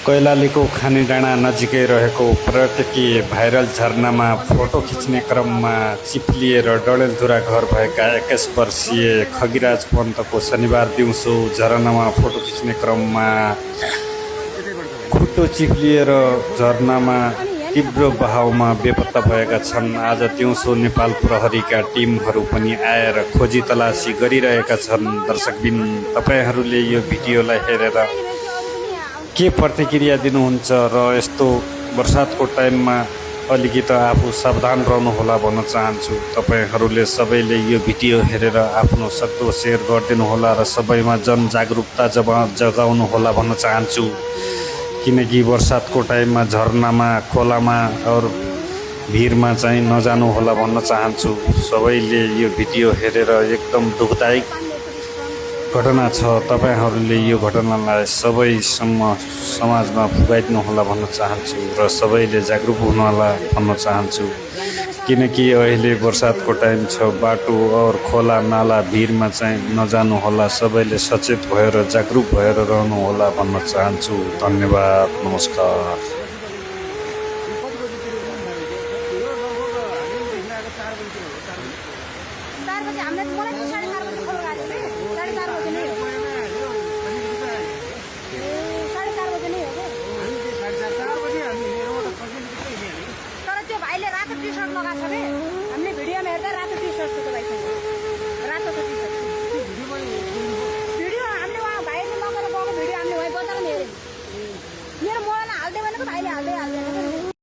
कैलालीको खानीडाँडा नजिकै रहेको पर्यटकीय भाइरल झरनामा फोटो खिच्ने क्रममा चिप्लिएर डडेलधुरा घर भएका 21 वर्षीय खगिराज पन्तको शनिबार दिउँसो झरनामा फोटो खिच्ने क्रममा खुट्टो चिप्लिएर झरनामा तीव्र बहावमा बेपत्ता भएका छन्। आज दिउँसो नेपाल प्रहरीका टिमहरू पनि आएर खोजी तलासी गरिरहेका छन्। दर्शकबिन, तपाईहरूले यो भिडियोलाई हेरेर के प्रतिक्रिया दिनुहुन्छ र यस्तो बर्सातको टाइममा अलिकति आफू सावधान रहनुहोला भन्न चाहन्छु। तपाईहरूले सबैले यो भिडियो हेरेर आफ्नो सक्दो सेयर गरिदिनुहोला र सबैमा जनजागरुकता जगाउनुहोला भन्न चाहन्छु। किनकि बर्सातको टाइममा झरनामा, खोलामा और भिरमा चाहिँ नजानु होला भन्न चाहन्छु। सबैले यो भिडियो हेरेर एकदम दुःखदायक घटना छ, तपाईहरूले यो घटनालाई सबैसम्म समाजमा पुगाइदिनु होला भन्न चाहन्छु र सबैले जागरुक हुनुहोला भन्न चाहन्छु। किनकि अहिले बर्सातको टाइम छ, बाटो और खोला नाला भिरमा चाहिँ नजानु होला। सबैले सचेत भएर जागरुक भएर रहनु होला भन्न चाहन्छु। धन्यवाद, नमस्कार। तर त्यो भाइले रातो टी-सर्ट लगाएको छ रे।